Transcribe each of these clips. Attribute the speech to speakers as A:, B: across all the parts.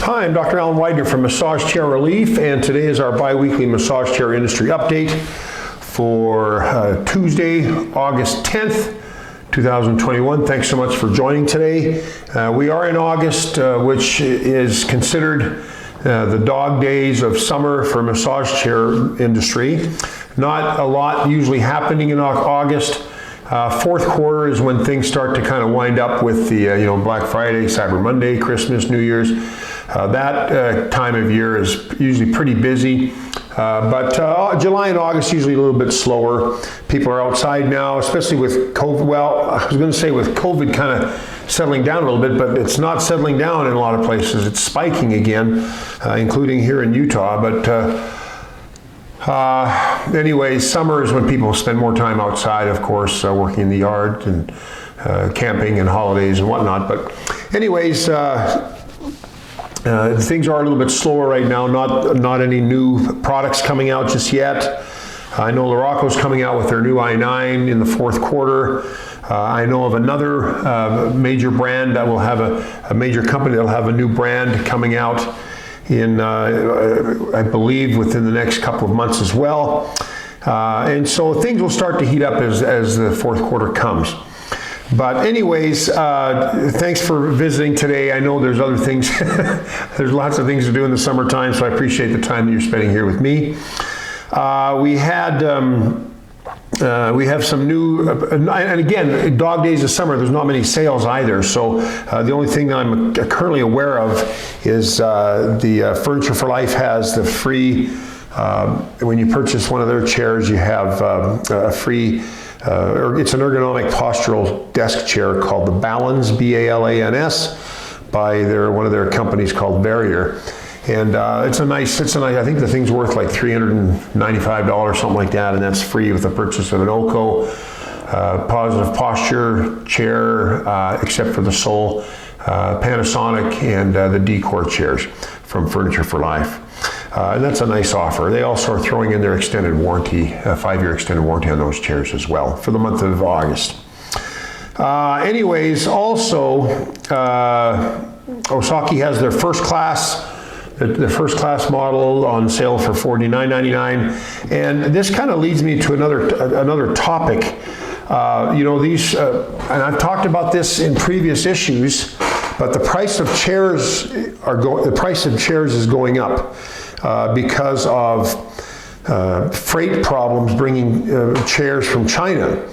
A: Hi, I'm Dr. Alan Widener from Massage Chair Relief, and today is our bi-weekly massage chair industry update for Tuesday, August 10th, 2021. Thanks so much for joining today. We are in August, which is considered the dog days of summer for massage chair industry. Not a lot usually happening in August. Fourth quarter is when things start to kind of wind up with the Black Friday, Cyber Monday, Christmas, New Year's. That time of year is usually pretty busy, but July and August usually a little bit slower. People are outside now, especially with COVID. Well, I was going to say with COVID kind of settling down a little bit, but it's not settling down in a lot of places. It's spiking again, including here in Utah. But anyway, summer is when people spend more time outside, of course, working in the yard and camping and holidays and whatnot. But anyways, things are a little bit slower right now. Not any new products coming out just yet. I know Luraco's coming out with their new i9 in the fourth quarter. I know of another major brand that will have a major company that will have a new brand coming out in, I believe, within the next couple of months as well. And so things will start to heat up as the fourth quarter comes. But anyways, thanks for visiting today. I know there's other things, there's lots of things to do in the summertime, so I appreciate the time that you're spending here with me. We have some new, and again, dog days of summer, there's not many sales either. So the only thing that I'm currently aware of is the Furniture for Life has the free, when you purchase one of their chairs, you have a free, it's an ergonomic postural desk chair called the Balance, B-A-L-A-N-S, by one of their companies called Barrier. And it's a nice, I think the thing's worth like $395, something like that, and that's free with the purchase of an OCO positive posture chair, except for the Soul, Panasonic, and the d.core chairs from Furniture for Life. And that's a nice offer. They also are throwing in their extended warranty, a 5-year extended warranty on those chairs as well for the month of August. Anyways, also, Osaki has their first class, the first class model on sale for $49.99. And this kind of leads me to another topic. These, and I've talked about this in previous issues, but the price of chairs is going up because of freight problems bringing chairs from China.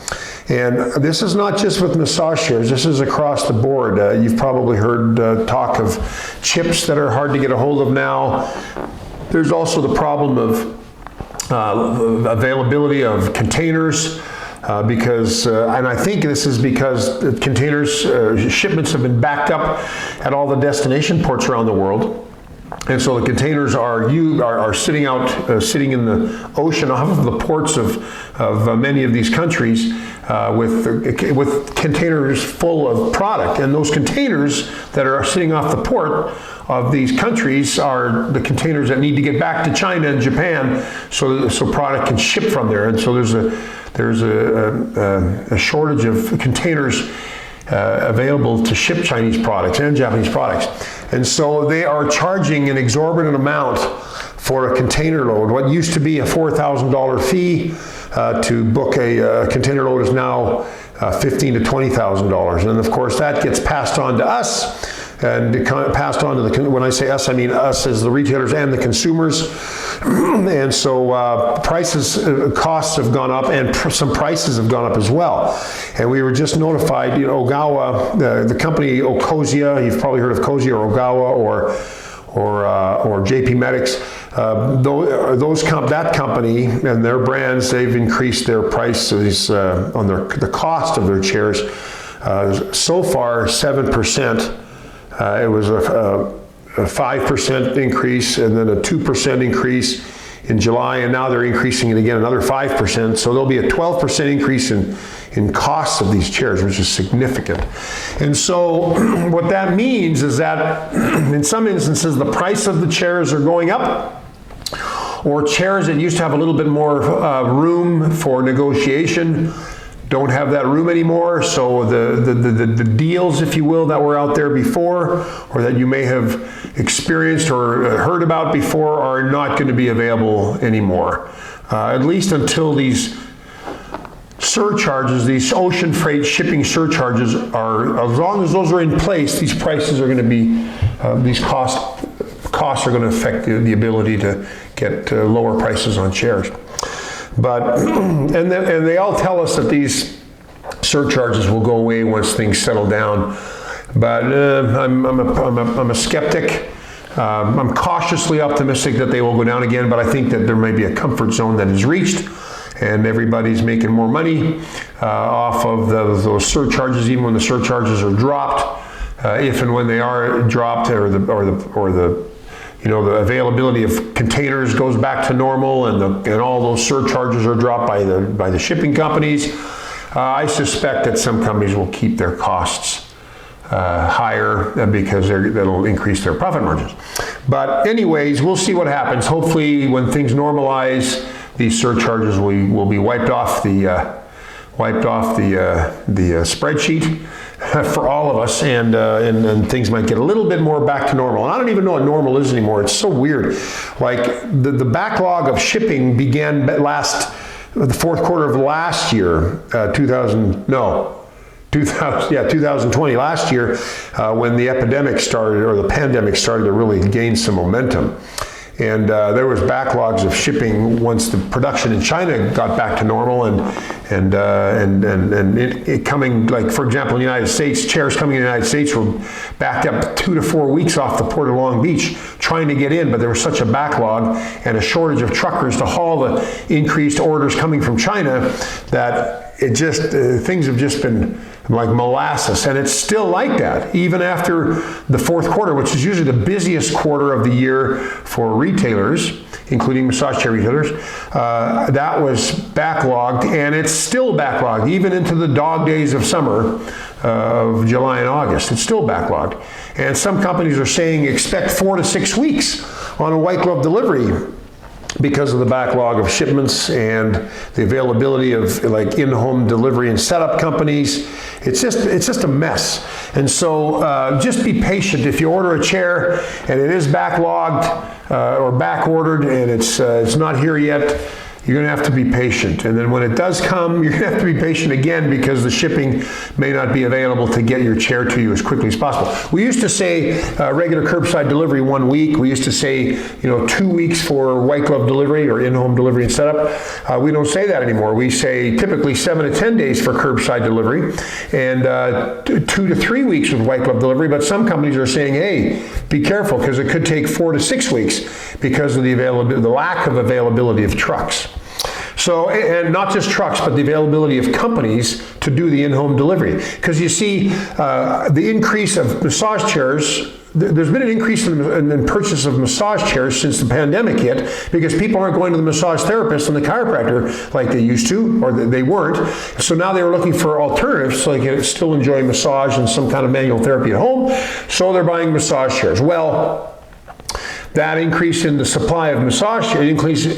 A: And this is not just with massage chairs, this is across the board. You've probably heard talk of chips that are hard to get a hold of now. There's also the problem of availability of containers. And I think this is because containers, shipments have been backed up at all the destination ports around the world. And so the containers are sitting in the ocean off of the ports of many of these countries with containers full of product. And those containers that are sitting off the port of these countries are the containers that need to get back to China and Japan so product can ship from there. And so there's a shortage of containers available to ship Chinese products and Japanese products. And so they are charging an exorbitant amount for a container load. What used to be a $4,000 fee to book a container load is now $15,000 to $20,000. And of course that gets passed on to us, and passed on to when I say us, I mean us as the retailers and the consumers. And so costs have gone up, and some prices have gone up as well. And we were just notified, Ogawa, the company Ocosia, you've probably heard of Cosia or Ogawa or JP Medics, that company and their brands, they've increased their prices on the cost of their chairs so far 7%. It was a 5% increase and then a 2% increase in July, and now they're increasing it again another 5%. So there'll be a 12% increase in costs of these chairs, which is significant. And so what that means is that in some instances the price of the chairs are going up, or chairs that used to have a little bit more room for negotiation don't have that room anymore. So the deals, if you will, that were out there before, or that you may have experienced or heard about before, are not going to be available anymore. At least until these surcharges, these ocean freight shipping surcharges are, as long as those are in place, these prices are going to be, these costs are going to affect the ability to get lower prices on chairs. But, and they all tell us that these surcharges will go away once things settle down. But I'm a skeptic. I'm cautiously optimistic that they will go down again, but I think that there may be a comfort zone that is reached, and everybody's making more money off of those surcharges, even when the surcharges are dropped. If and when they are dropped, or the availability of containers goes back to normal, and all those surcharges are dropped by the shipping companies, I suspect that some companies will keep their costs higher because that'll increase their profit margins. But anyways, we'll see what happens. Hopefully, when things normalize, these surcharges will be wiped off the spreadsheet for all of us, and things might get a little bit more back to normal. And I don't even know what normal is anymore. It's so weird. Like the backlog of shipping began the fourth quarter of last year, 2020, last year, when the epidemic started, or the pandemic started to really gain some momentum. And there was backlogs of shipping once the production in China got back to normal, and it coming, like for example, in the United States, chairs coming in the United States were backed up 2 to 4 weeks off the port of Long Beach trying to get in, but there was such a backlog and a shortage of truckers to haul the increased orders coming from China that it just, things have just been like molasses, and it's still like that even after the fourth quarter, which is usually the busiest quarter of the year for retailers, including massage chair retailers. That was backlogged, and it's still backlogged even into the dog days of summer of July and August. It's still backlogged, and some companies are saying expect 4 to 6 weeks on a white glove delivery because of the backlog of shipments and the availability of like in-home delivery and setup companies. It's just a mess. And so just be patient. If you order a chair and it is backlogged or back ordered and it's not here yet, you're going to have to be patient. And then when it does come, you're going to have to be patient again because the shipping may not be available to get your chair to you as quickly as possible. We used to say regular curbside delivery 1 week. We used to say 2 weeks for white glove delivery or in-home delivery and setup. We don't say that anymore. We say typically 7 to 10 days for curbside delivery and 2 to 3 weeks with white glove delivery. But some companies are saying, hey, be careful because it could take 4 to 6 weeks because of the lack of availability of trucks. So, and not just trucks, but the availability of companies to do the in-home delivery. Because you see, the increase of massage chairs, there's been an increase in purchase of massage chairs since the pandemic hit, because people aren't going to the massage therapist and the chiropractor like they used to, or they weren't. So now they were looking for alternatives so they can still enjoy massage and some kind of manual therapy at home. So they're buying massage chairs. Well, that increase in the supply of massage chairs,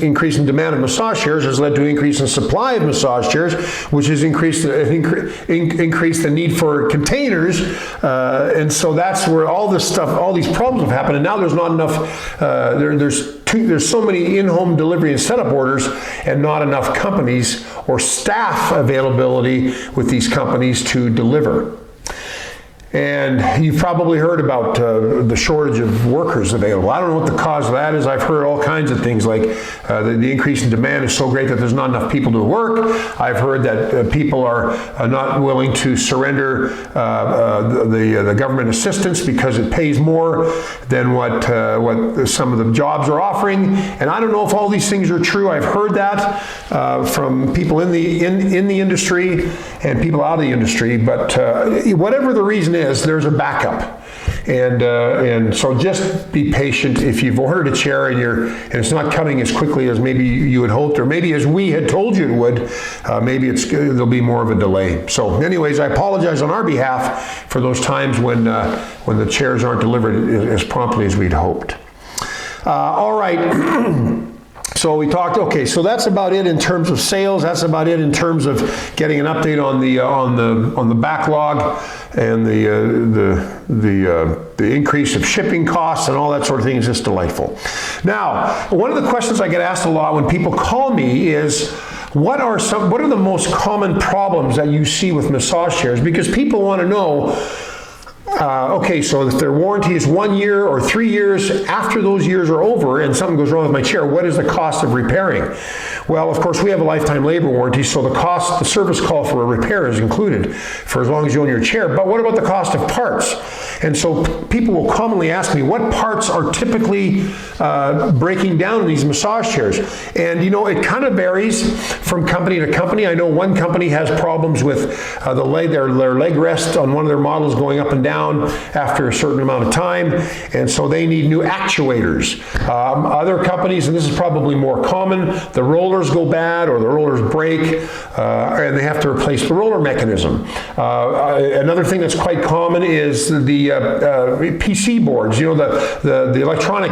A: increase in demand of massage chairs has led to an increase in supply of massage chairs, which has increased the need for containers. And so that's where all this stuff, all these problems have happened. And now there's not enough, there's so many in-home delivery and setup orders and not enough companies or staff availability with these companies to deliver. And you've probably heard about the shortage of workers available. I don't know what the cause of that is. I've heard all kinds of things like the increase in demand is so great that there's not enough people to work. I've heard that people are not willing to surrender the government assistance because it pays more than what some of the jobs are offering. And I don't know if all these things are true. I've heard that from people in the industry and people out of the industry. But whatever the reason is, there's a backup, and so just be patient. If you've ordered a chair and it's not coming as quickly as maybe you had hoped, or maybe as we had told you it would, maybe there'll be more of a delay. So, anyways, I apologize on our behalf for those times when the chairs aren't delivered as promptly as we'd hoped. All right. So we talked, okay, so that's about it in terms of sales. That's about it in terms of getting an update on the backlog and the increase of shipping costs and all that sort of thing is just delightful. Now, one of the questions I get asked a lot when people call me is, what are the most common problems that you see with massage chairs? Because people want to know, okay, so if their warranty is 1 year or 3 years, after those years are over and something goes wrong with my chair, what is the cost of repairing? Well, of course, we have a lifetime labor warranty, so the service call for a repair is included for as long as you own your chair. But what about the cost of parts? And so people will commonly ask me, what parts are typically breaking down in these massage chairs? And you know, it kind of varies from company to company. I know one company has problems with their leg rest on one of their models going up and down after a certain amount of time, and so they need new actuators. Other companies, and this is probably more common, the rollers go bad or the rollers break, and they have to replace the roller mechanism. Another thing that's quite common is the PC boards, you know, the electronic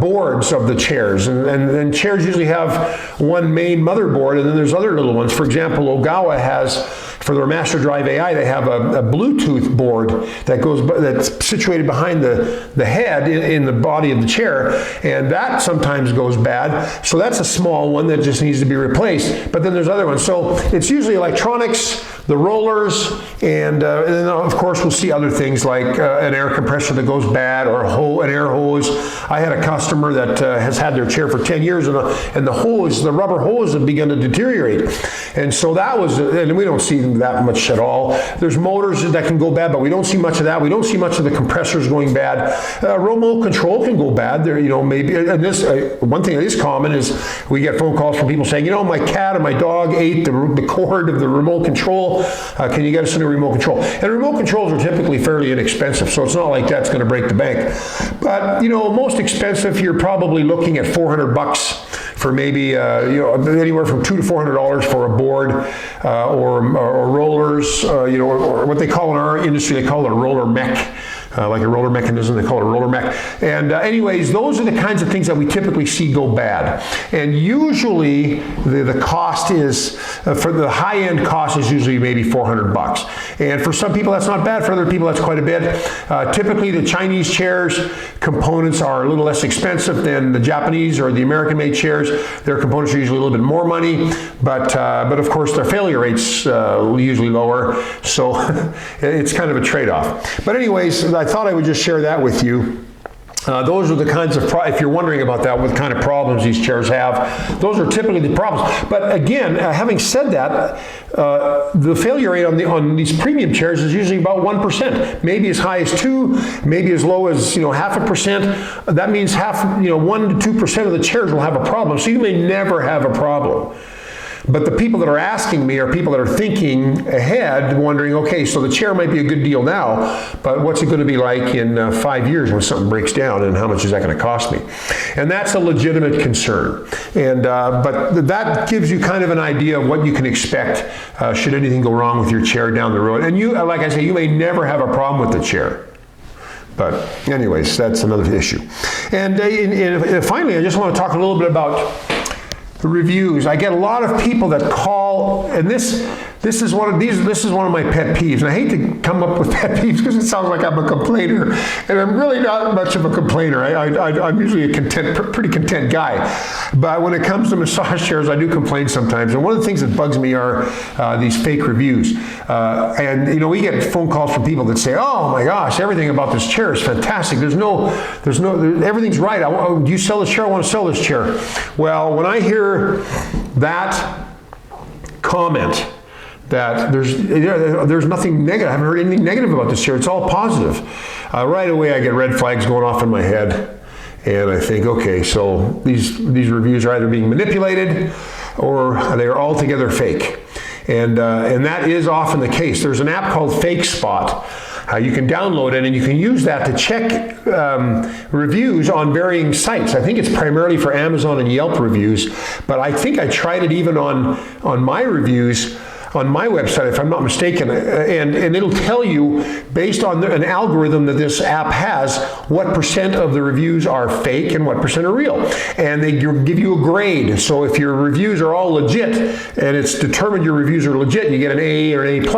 A: boards of the chairs, and chairs usually have one main motherboard, and then there's other little ones. For example, Ogawa has, for their Master Drive AI, they have a Bluetooth board that's situated behind the head in the body of the chair, and that sometimes goes bad. So that's a small one that just needs to be replaced. But then there's other ones. So it's usually electronics, the rollers, and then of course we'll see other things like an air compressor that goes bad, or an air hose. I had a customer that has had their chair for 10 years, and the rubber hose had begun to deteriorate. And so that was, and we don't see that much at all. There's motors that can go bad, but we don't see much of that. We don't see much of the compressors going bad. Remote control can go bad. There, you know, maybe, and this one thing that is common is we get phone calls from people saying, you know, my cat and my dog ate the cord of the remote control. Can you get us a new remote control? And remote controls are typically fairly inexpensive, so it's not like that's going to break the bank. But you know, most expensive, you're probably looking at $400 for maybe you know, anywhere from $200 to $400 for a board, or rollers, you know, or what they call in our industry, they call it a roller mech. Like a roller mechanism, they call it a roller mech. And anyways, those are the kinds of things that we typically see go bad. And usually the cost is, for the high-end cost is usually maybe $400. And for some people that's not bad, for other people that's quite a bit. Typically the Chinese chairs components are a little less expensive than the Japanese or the American-made chairs. Their components are usually a little bit more money, but of course their failure rate's usually lower, so it's kind of a trade-off. But anyways, I thought I would just share that with you. Those are the kinds of, if you're wondering about that, what kind of problems these chairs have, those are typically the problems. But again, having said that, the failure rate on these premium chairs is usually about 1%, maybe as high as 2%, maybe as low as 0.5%. That means 1 to 2% of the chairs will have a problem. So you may never have a problem. But the people that are asking me are people that are thinking ahead, wondering, okay, so the chair might be a good deal now, but what's it going to be like in 5 years when something breaks down, and how much is that going to cost me? And that's a legitimate concern. And but that gives you kind of an idea of what you can expect should anything go wrong with your chair down the road. And you, like I say, you may never have a problem with the chair. But anyways, that's another issue. And finally, I just want to talk a little bit about reviews. I get a lot of people that call, and this is one of my pet peeves. And I hate to come up with pet peeves because it sounds like I'm a complainer, and I'm really not much of a complainer. I'm usually a pretty content guy. But when it comes to massage chairs, I do complain sometimes. And one of the things that bugs me are these fake reviews. And we get phone calls from people that say, "Oh my gosh, everything about this chair is fantastic. Everything's right. Do you sell this chair? I want to sell this chair." Well, when I hear that comment, that there's nothing negative, I haven't heard anything negative about this chair, it's all positive, right away I get red flags going off in my head, and I think, okay, so these reviews are either being manipulated or they are altogether fake. And that is often the case. There's an app called Fake Spot. You can download it and you can use that to check reviews on varying sites. I think it's primarily for Amazon and Yelp reviews, but I think I tried it even on my reviews. on my website, if I'm not mistaken, and it'll tell you, based on an algorithm that this app has, what percent of the reviews are fake and what percent are real. And they give you a grade. So if your reviews are all legit, and it's determined your reviews are legit, you get an A or an A+.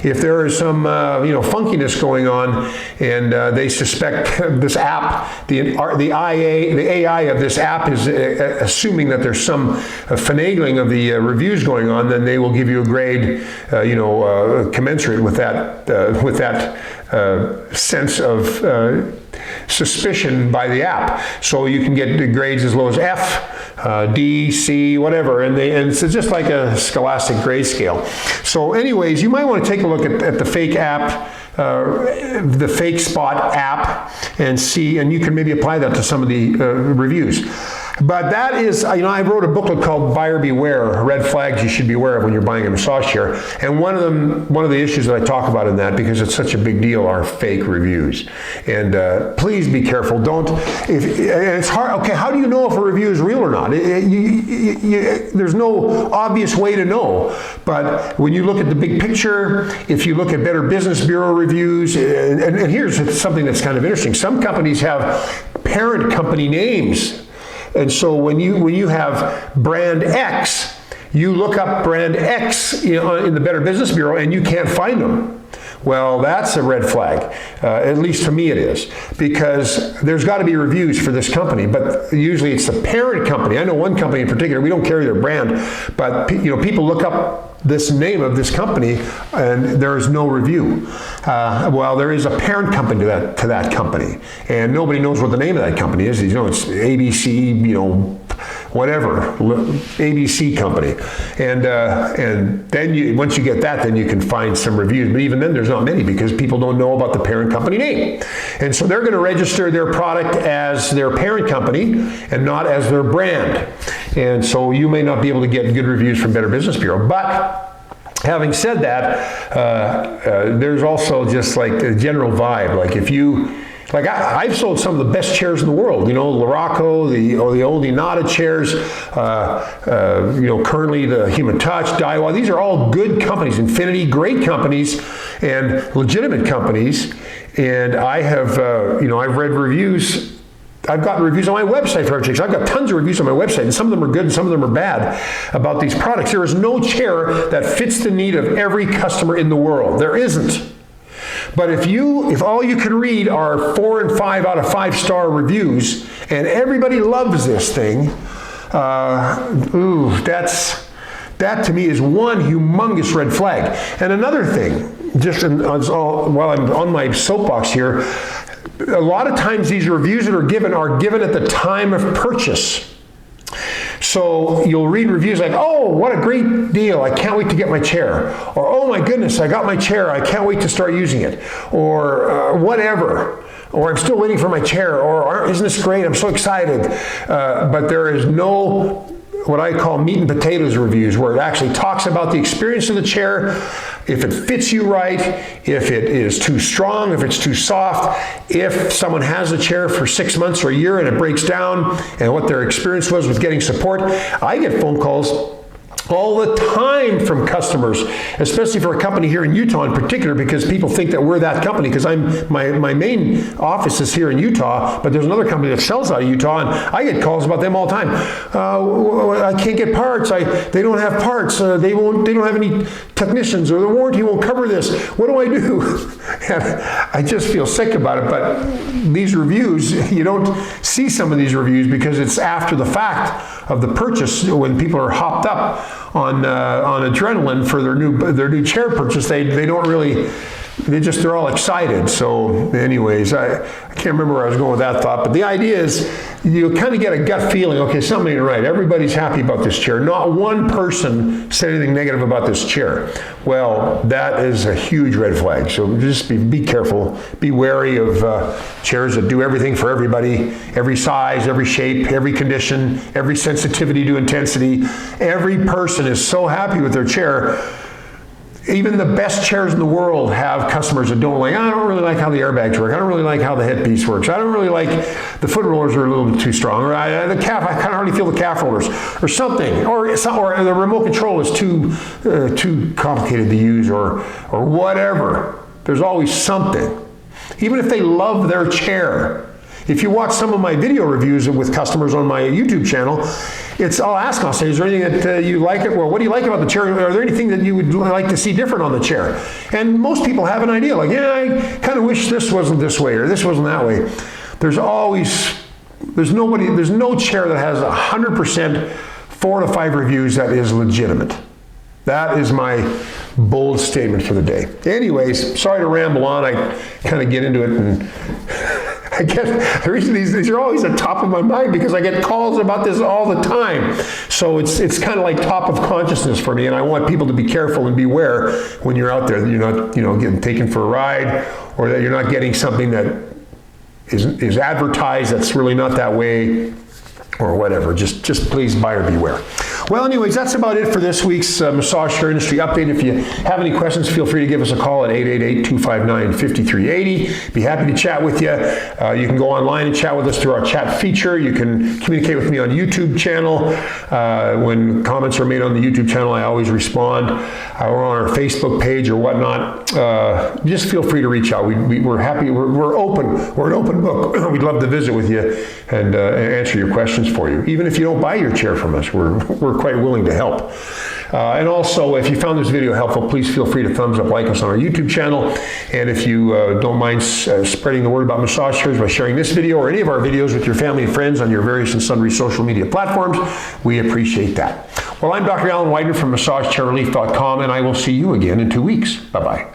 A: If there is some funkiness going on, and they suspect this app, the AI of this app is assuming that there's some finagling of the reviews going on, then they will give you a grade, commensurate with that sense of suspicion by the app. So you can get the grades as low as F, D, C, whatever, and it's just like a scholastic grade scale. So anyways, you might want to take a look at the fake app, the fake spot app, and see, and you can maybe apply that to some of the reviews. But that is, I wrote a booklet called Buyer Beware, Red Flags You Should Be Aware of When You're Buying a Massage Chair. And one of the issues that I talk about in that, because it's such a big deal, are fake reviews. And please be careful. It's hard. Okay, how do you know if a review is real or not? There's no obvious way to know. But when you look at the big picture, if you look at Better Business Bureau reviews, and here's something that's kind of interesting. Some companies have parent company names. And so when you have brand X, you look up brand X in the Better Business Bureau and you can't find them. Well, that's a red flag. At least to me it is, because there's got to be reviews for this company, but usually it's the parent company. I know one company in particular, we don't carry their brand, but people look up this name of this company and there is no review. Well, there is a parent company to that company, and nobody knows what the name of that company is. It's ABC, whatever, ABC company. And then once you get that, then you can find some reviews. But even then, there's not many, because people don't know about the parent company name. And so they're going to register their product as their parent company and not as their brand. And so you may not be able to get good reviews from Better Business Bureau. But having said that, there's also just like a general vibe. Like I've sold some of the best chairs in the world, Laraco, the old Inada chairs, currently the Human Touch, Daiwa. These are all good companies, Infinity, great companies and legitimate companies. And I have, I've read reviews. I've gotten reviews on my website for every chair. I've got tons of reviews on my website, and some of them are good and some of them are bad about these products. There is no chair that fits the need of every customer in the world. There isn't. But if all you can read are 4 and 5 out of 5-star reviews, and everybody loves this thing, that to me is one humongous red flag. And another thing, while I'm on my soapbox here, a lot of times these reviews that are given at the time of purchase. So you'll read reviews like, oh, what a great deal, I can't wait to get my chair. Or, oh my goodness, I got my chair, I can't wait to start using it. Or whatever. Or I'm still waiting for my chair. Or isn't this great, I'm so excited. But there is no what I call meat and potatoes reviews, where it actually talks about the experience of the chair, if it fits you right, if it is too strong, if it's too soft, if someone has a chair for 6 months or a year and it breaks down, and what their experience was with getting support. I get phone calls all the time from customers, especially for a company here in Utah in particular, because people think that we're that company, because my main office is here in Utah, but there's another company that sells out of Utah, and I get calls about them all the time. I can't get parts. They don't have parts. They don't have any technicians, or the warranty won't cover this. What do I do? And I just feel sick about it. But these reviews, you don't see some of these reviews because it's after the fact of the purchase, when people are hopped up on adrenaline for their new chair purchase. They don't really, they're all excited. So anyways, I can't remember where I was going with that thought, but the idea is you kind of get a gut feeling, okay, something ain't right. Everybody's happy about this chair. Not one person said anything negative about this chair. Well, that is a huge red flag. So just be careful. Be wary of chairs that do everything for everybody, every size, every shape, every condition, every sensitivity to intensity. Every person is so happy with their chair. Even the best chairs in the world have customers that don't like, I don't really like how the airbags work. I don't really like how the headpiece works. I don't really like the foot rollers are a little bit too strong. Or the calf, I kind of hardly feel the calf rollers or something. Or the remote control is too complicated to use or whatever. There's always something. Even if they love their chair. If you watch some of my video reviews with customers on my YouTube channel, I'll ask them, I'll say, is there anything that you like it? Well, what do you like about the chair? Are there anything that you would like to see different on the chair? And most people have an idea, like, yeah, I kind of wish this wasn't this way or this wasn't that way. There's no chair that has 100% 4 to 5 reviews that is legitimate. That is my bold statement for the day. Anyways, sorry to ramble on. I kind of get into it, and I guess the reason these are always at top of my mind because I get calls about this all the time. So it's kind of like top of consciousness for me, and I want people to be careful and beware when you're out there that you're not, getting taken for a ride, or that you're not getting something that is advertised that's really not that way, or whatever. Just please buyer beware. Well, anyways, that's about it for this week's massage chair industry update. If you have any questions, feel free to give us a call at 888-259-5380. Be happy to chat with you. You can go online and chat with us through our chat feature. You can communicate with me on YouTube channel. When comments are made on the YouTube channel, I always respond. Or on our Facebook page or whatnot. Just feel free to reach out. We're happy. We're open. We're an open book. We'd love to visit with you and answer your questions for you. Even if you don't buy your chair from us, we're quite willing to help. And also, if you found this video helpful, please feel free to thumbs up, like us on our YouTube channel. And if you don't mind spreading the word about massage chairs by sharing this video or any of our videos with your family and friends on your various and sundry social media platforms, we appreciate that. Well, I'm Dr. Alan Widener from MassageChairRelief.com, and I will see you again in 2 weeks. Bye-bye.